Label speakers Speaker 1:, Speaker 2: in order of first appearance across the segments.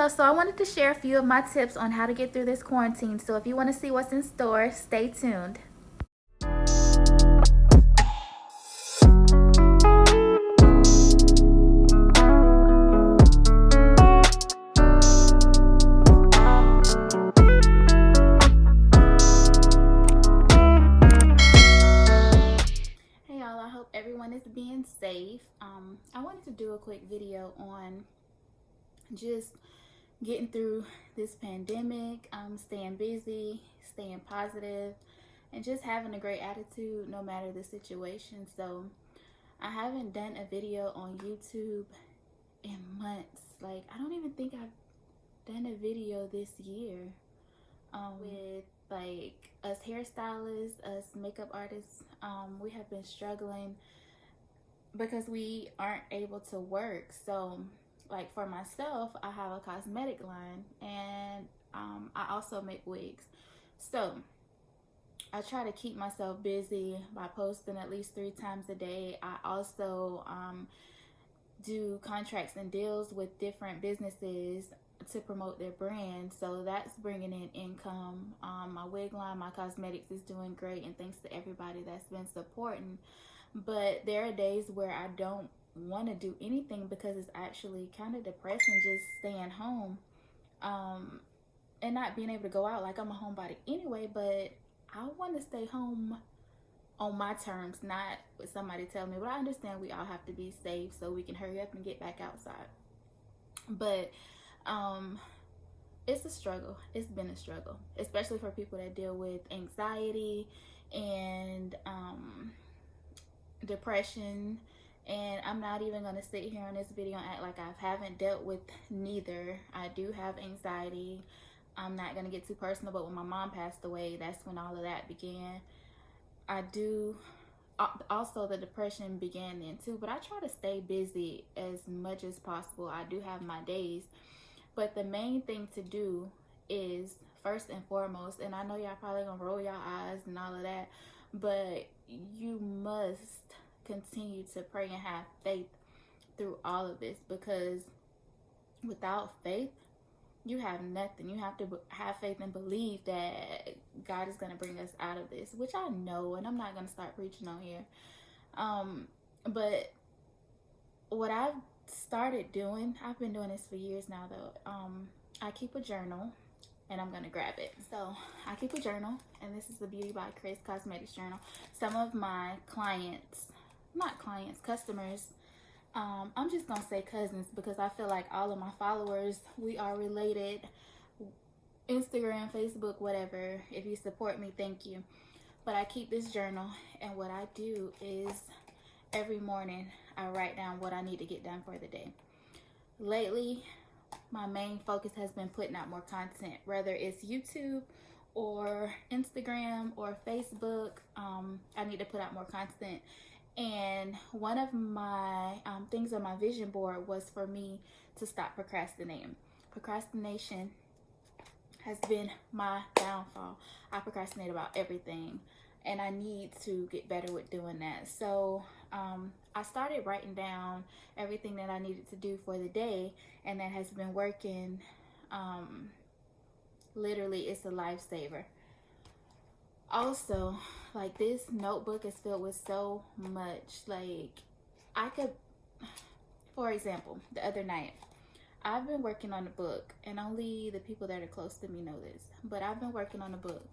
Speaker 1: Hello, so I wanted to share a few of my tips on how to get through this quarantine. So if you want to see what's in store, stay tuned. Hey y'all, I hope everyone is being safe. I wanted to do a quick video on just getting through this pandemic, staying busy, staying positive, and just having a great attitude no matter the situation. So I haven't done a video on YouTube in months. Like, I don't even think I've done a video this year with like us hairstylists, us makeup artists. We have been struggling because we aren't able to work. So like for myself, I have a cosmetic line, and I also make wigs. So I try to keep myself busy by posting at least 3 times a day. I also do contracts and deals with different businesses to promote their brand, so that's bringing in income. My wig line, my cosmetics is doing great, and thanks to everybody that's been supporting. But there are days where I don't want to do anything because it's actually kind of depressing just staying home and not being able to go out. Like, I'm a homebody anyway, but I want to stay home on my terms, not with somebody telling me. But I understand we all have to be safe so we can hurry up and get back outside. But it's a struggle. It's been a struggle, especially for people that deal with anxiety and depression. And I'm not even going to sit here on this video and act like I haven't dealt with neither. I do have anxiety. I'm not going to get too personal, but when my mom passed away, that's when all of that began. I do also, the depression began then too, but I try to stay busy as much as possible. I do have my days, but the main thing to do is, first and foremost, and I know y'all probably gonna roll your eyes and all of that, but you must continue to pray and have faith through all of this, because without faith, you have nothing. You have to have faith and believe that God is going to bring us out of this, which I know, and I'm not going to start preaching on here. But what I've started doing, I've been doing this for years now though. I keep a journal, and I'm going to grab it. So I keep a journal, and this is the Beauty by Chris Cosmetics journal. Some of my customers, I'm just gonna say cousins, because I feel like all of my followers, we are related. Instagram, Facebook, whatever. If you support me, thank you. But I keep this journal, and what I do is every morning I write down what I need to get done for the day. Lately, my main focus has been putting out more content, whether it's YouTube or Instagram or Facebook. I need to put out more content. And one of my things on my vision board was for me to stop procrastinating. Procrastination has been my downfall. I procrastinate about everything, and I need to get better with doing that. So I started writing down everything that I needed to do for the day, and that has been working. Literally, it's a lifesaver. Also, like, this notebook is filled with so much. Like, I could, for example, the other night, I've been working on a book, and only the people that are close to me know this, but I've been working on a book.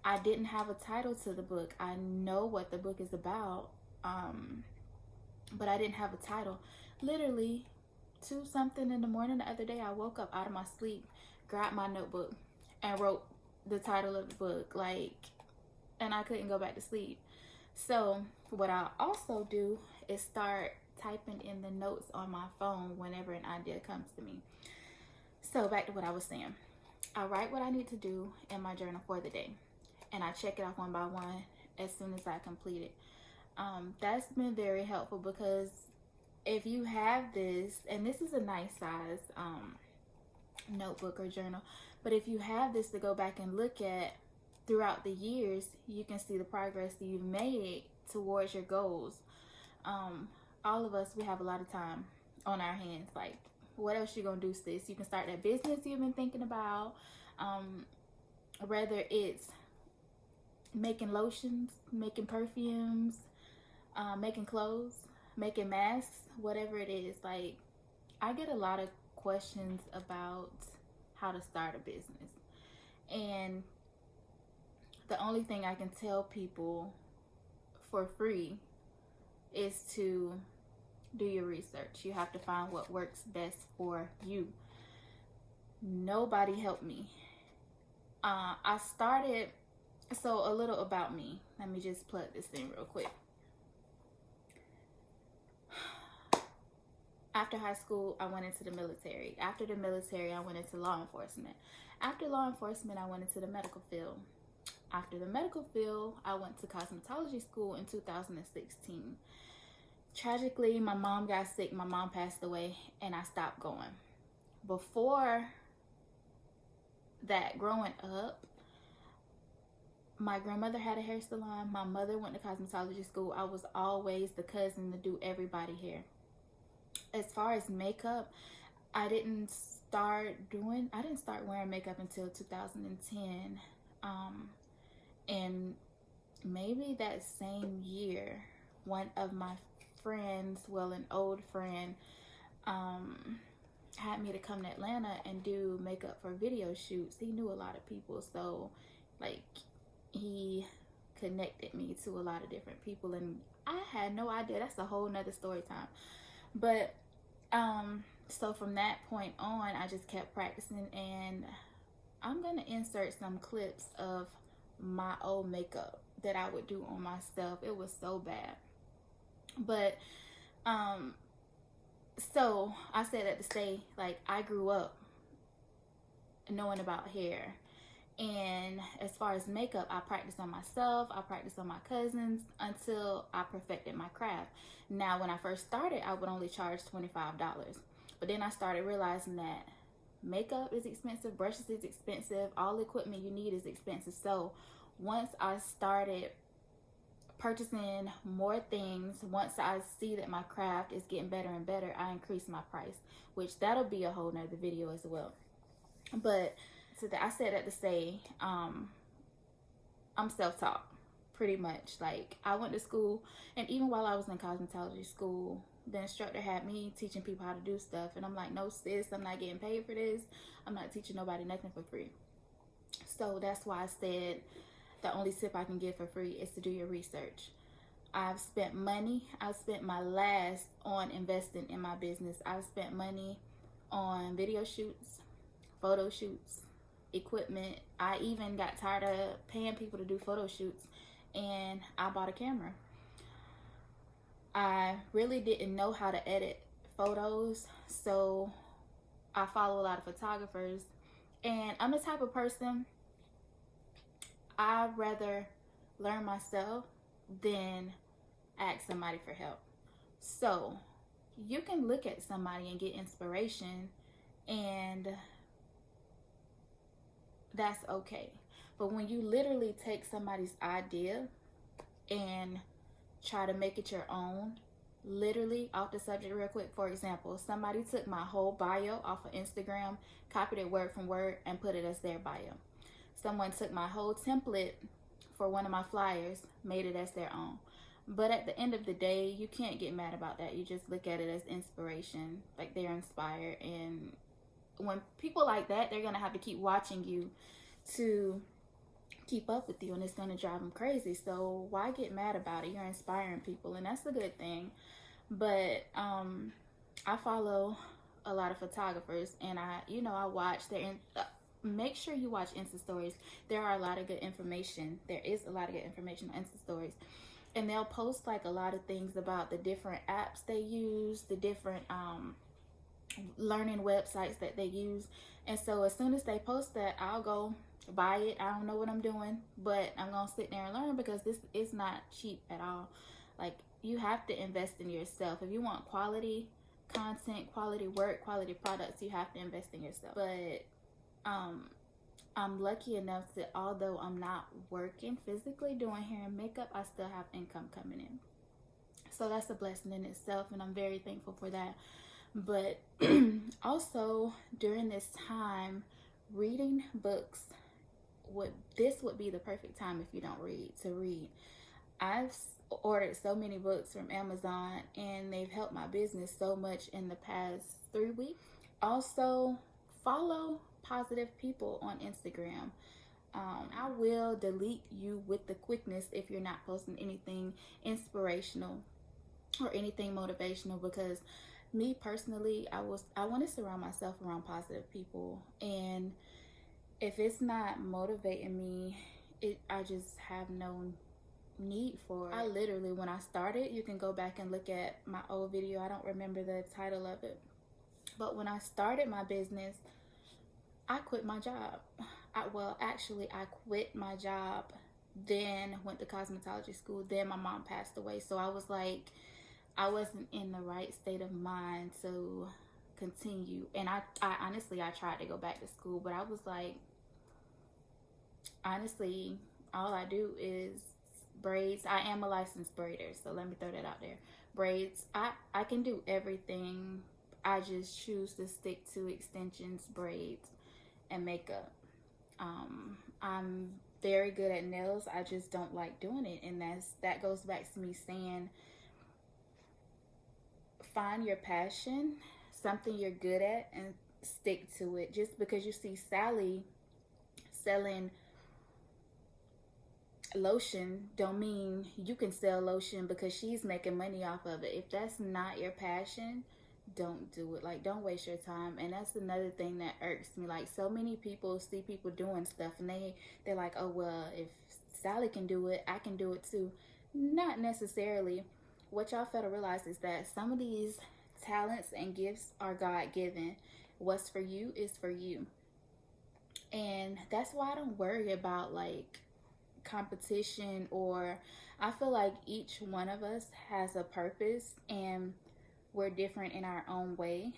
Speaker 1: I didn't have a title to the book. I know what the book is about, but I didn't have a title. Literally, 2 something in the morning the other day, I woke up out of my sleep, grabbed my notebook, and wrote the title of the book. Like, and I couldn't go back to sleep. So what I also do is start typing in the notes on my phone whenever an idea comes to me. So back to what I was saying. I write what I need to do in my journal for the day, and I check it off one by one as soon as I complete it. That's been very helpful, because if you have this, and this is a nice size notebook or journal, but if you have this to go back and look at throughout the years, you can see the progress that you've made towards your goals. All of us, we have a lot of time on our hands. Like, what else you gonna do, sis? You can start that business you've been thinking about, whether it's making lotions, making perfumes, making clothes, making masks, whatever it is. Like, I get a lot of questions about how to start a business, and the only thing I can tell people for free is to do your research. You have to find what works best for you. Nobody helped me. I started, so a little about me. Let me just plug this in real quick. After high school, I went into the military. After the military, I went into law enforcement. After law enforcement, I went into the medical field. After the medical field, I went to cosmetology school in 2016. Tragically, my mom got sick, my mom passed away, and I stopped going. Before that, growing up, my grandmother had a hair salon, my mother went to cosmetology school. I was always the cousin to do everybody's hair. As far as makeup, I didn't start wearing makeup until 2010. And maybe that same year, one of my friends, well, an old friend, had me to come to Atlanta and do makeup for video shoots. He knew a lot of people, so like he connected me to a lot of different people, and I had no idea. That's a whole nother story time. But so from that point on, I just kept practicing, and I'm gonna insert some clips of my old makeup that I would do on myself. It was so bad. But so I said that to say, like, I grew up knowing about hair, and as far as makeup, I practiced on myself, I practiced on my cousins until I perfected my craft. Now, when I first started, I would only charge $25, but then I started realizing that makeup is expensive, brushes is expensive, all the equipment you need is expensive. So once I started purchasing more things, once I see that my craft is getting better and better, I increase my price, which that'll be a whole nother video as well. But so that I said that to say, I'm self-taught pretty much. Like, I went to school, and even while I was in cosmetology school, the instructor had me teaching people how to do stuff, and I'm like, no sis, I'm not getting paid for this. I'm not teaching nobody nothing for free. So that's why I said the only tip I can give for free is to do your research. I've spent money. I've spent my last on investing in my business. I've spent money on video shoots, photo shoots, equipment. I even got tired of paying people to do photo shoots, and I bought a camera. I really didn't know how to edit photos, so I follow a lot of photographers, and I'm the type of person, I'd rather learn myself than ask somebody for help. So you can look at somebody and get inspiration, and that's okay. But when you literally take somebody's idea and try to make it your own, literally off the subject real quick, for example, somebody took my whole bio off of Instagram, copied it word from word, and put it as their bio. Someone took my whole template for one of my flyers, made it as their own. But at the end of the day, you can't get mad about that. You just look at it as inspiration, like they're inspired. And when people like that, they're gonna have to keep watching you to keep up with you, and it's gonna drive them crazy. So why get mad about it? You're inspiring people, and that's a good thing. But I follow a lot of photographers, and I watch their make sure you watch Insta stories. There are a lot of good information. There is a lot of good information on Insta stories, and they'll post like a lot of things about the different apps they use, the different learning websites that they use. And so as soon as they post that, I'll go buy it. I don't know what I'm doing, but I'm gonna sit there and learn, because this is not cheap at all. Like, you have to invest in yourself. If you want quality content, quality work, quality products, you have to invest in yourself. But I'm lucky enough that although I'm not working physically doing hair and makeup, I still have income coming in. So that's a blessing in itself, and I'm very thankful for that. But also during this time, reading books would be the perfect time if you don't read to read. I've ordered so many books from Amazon and they've helped my business so much in the past 3 weeks. Also, follow positive people on Instagram. I will delete you with the quickness if you're not posting anything inspirational or anything motivational, because me personally, I want to surround myself around positive people, and if it's not motivating me, I just have no need for it. I literally, when I started, you can go back and look at my old video. I don't remember the title of it, but when I started my business, I quit my job. I quit my job, then went to cosmetology school, then my mom passed away. So I was like, I wasn't in the right state of mind to continue. And I honestly, I tried to go back to school, but I was like, honestly, all I do is braids. I am a licensed braider, so let me throw that out there. Braids, I can do everything. I just choose to stick to extensions, braids, and makeup. I'm very good at nails. I just don't like doing it, and that goes back to me saying, find your passion, something you're good at, and stick to it. Just because you see Sally selling lotion don't mean you can sell lotion because she's making money off of it. If that's not your passion, don't do it. Like, don't waste your time. And that's another thing that irks me. Like, so many people see people doing stuff and they're like, oh well, if Sally can do it, I can do it too. Not necessarily. What y'all fail to realize is that some of these talents and gifts are God-given. What's for you is for you. And that's why I don't worry about like competition, or I feel like each one of us has a purpose and we're different in our own way.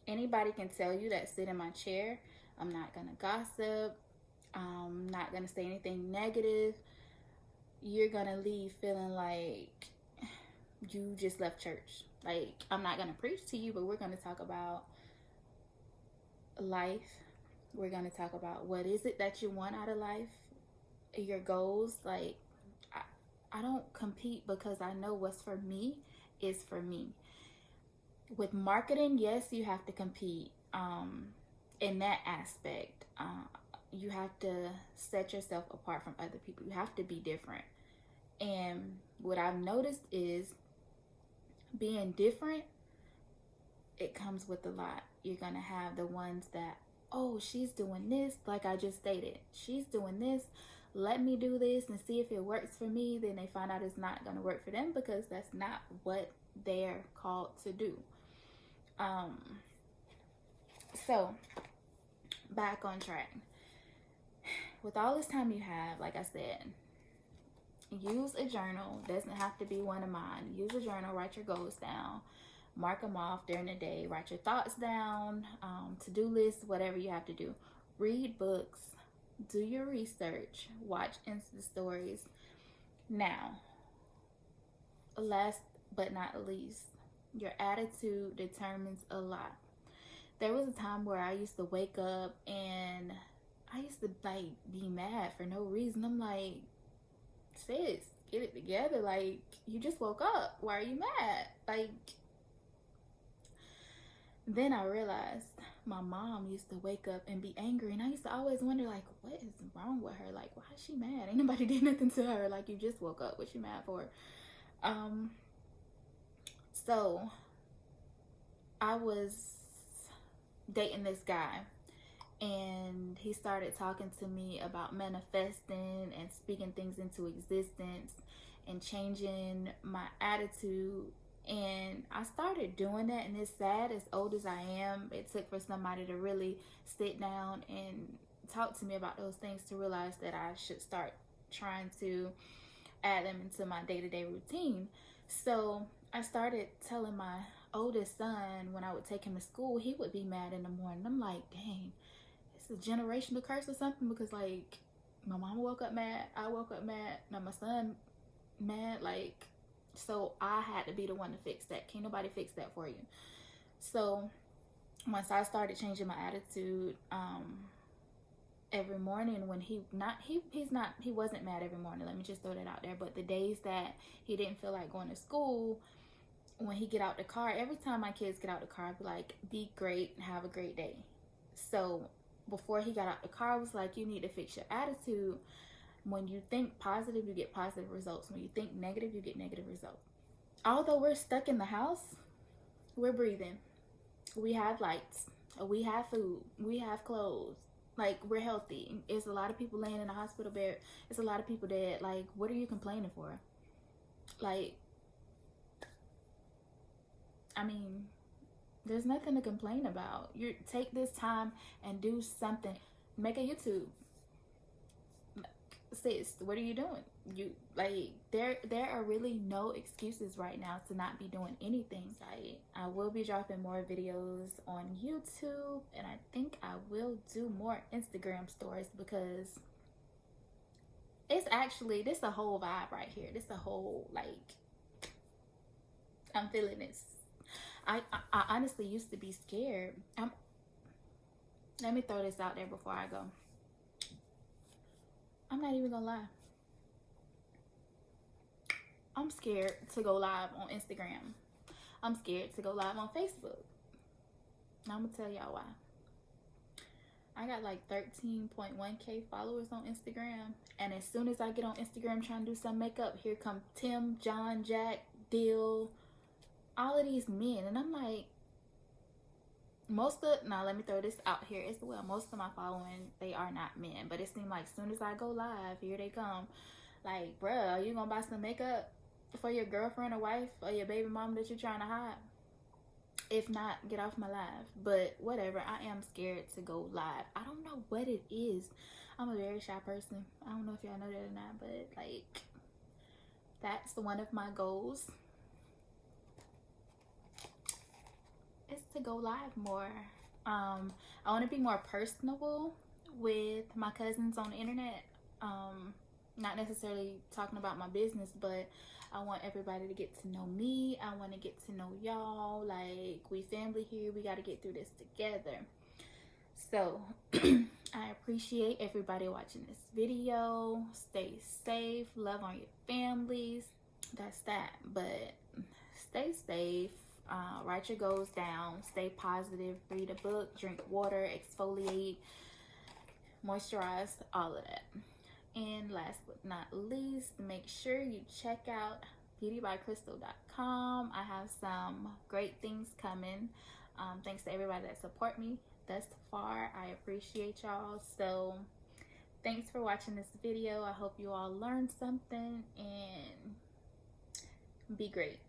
Speaker 1: Anybody can tell you that sit in my chair, I'm not gonna gossip, I'm not gonna say anything negative. You're gonna leave feeling like you just left church. Like, I'm not gonna preach to you, but we're gonna talk about life. We're gonna talk about what is it that you want out of life, your goals. Like, I don't compete because I know what's for me is for me. With marketing, yes, you have to compete in that aspect. You have to set yourself apart from other people. You have to be different. And what I've noticed is being different, it comes with a lot. You're going to have the ones that, oh, she's doing this, like I just stated. She's doing this. Let me do this and see if it works for me. Then they find out it's not going to work for them because that's not what they're called to do. So back on track. With all this time you have, like I said, use a journal. Doesn't have to be one of mine. Use a journal. Write your goals down. Mark them off during the day. Write your thoughts down. To-do lists, whatever you have to do. Read books. Do your research. Watch Insta stories. Now, last but not least, your attitude determines a lot. There was a time where I used to wake up and I used to like be mad for no reason. I'm like, sis, get it together. Like, you just woke up. Why are you mad? Like, then I realized my mom used to wake up and be angry, and I used to always wonder, like, what is wrong with her? Like, why is she mad? Ain't nobody did nothing to her. Like, you just woke up. What you mad for? So I was dating this guy, and he started talking to me about manifesting and speaking things into existence and changing my attitude. And I started doing that, and it's sad, as old as I am, it took for somebody to really sit down and talk to me about those things to realize that I should start trying to add them into my day-to-day routine. So I started telling my oldest son, when I would take him to school, he would be mad in the morning. I'm like, dang, it's a generational curse or something, because like my mama woke up mad, I woke up mad, now my son mad. Like, So I had to be the one to fix that. Can't nobody fix that for you. So once I started changing my attitude, every morning when he wasn't mad every morning, let me just throw that out there, but the days that he didn't feel like going to school, when he get out the car, every time my kids get out the car, I'd be like, be great, have a great day. So before he got out the car, I was like, you need to fix your attitude. When you think positive, you get positive results. When you think negative, you get negative results. Although we're stuck in the house, we're breathing, we have lights, we have food, we have clothes, like, we're healthy. It's a lot of people laying in a hospital bed, it's a lot of people dead. Like, what are you complaining for? Like, I mean, there's nothing to complain about. You take this time and do something. Make a YouTube. Sis, what are you doing? You, like, there are really no excuses right now to not be doing anything. I will be dropping more videos on YouTube, and I think I will do more Instagram stories, because it's actually, this the whole vibe right here. This the whole, like, I'm feeling this. I honestly used to be scared. Let me throw this out there before I go. I'm not even gonna lie. I'm scared to go live on Instagram. I'm scared to go live on Facebook. I'm gonna tell y'all why. I got like 13.1K followers on Instagram, and as soon as I get on Instagram trying to do some makeup, here come Tim, John, Jack, Dill, all of these men, and I'm like, now let me throw this out here as well. Most of my following, they are not men, but it seemed like as soon as I go live, here they come. Like, bruh, are you gonna buy some makeup for your girlfriend or wife or your baby mom that you're trying to hide? If not, get off my live. But whatever, I am scared to go live. I don't know what it is. I'm a very shy person. I don't know if y'all know that or not, but like, that's one of my goals, is to go live more. I want to be more personable with my cousins on the internet. Not necessarily talking about my business, but I want everybody to get to know me. I want to get to know y'all. Like, we family here. We got to get through this together. So I appreciate everybody watching this video. Stay safe. Love on your families. That's that. But stay safe. Write your goals down. Stay positive. Read a book. Drink water. Exfoliate. Moisturize. All of that. And last but not least, make sure you check out beautybycrystal.com. I have some great things coming. Thanks to everybody that support me thus far. I appreciate y'all. So thanks for watching this video. I hope you all learned something, and be great.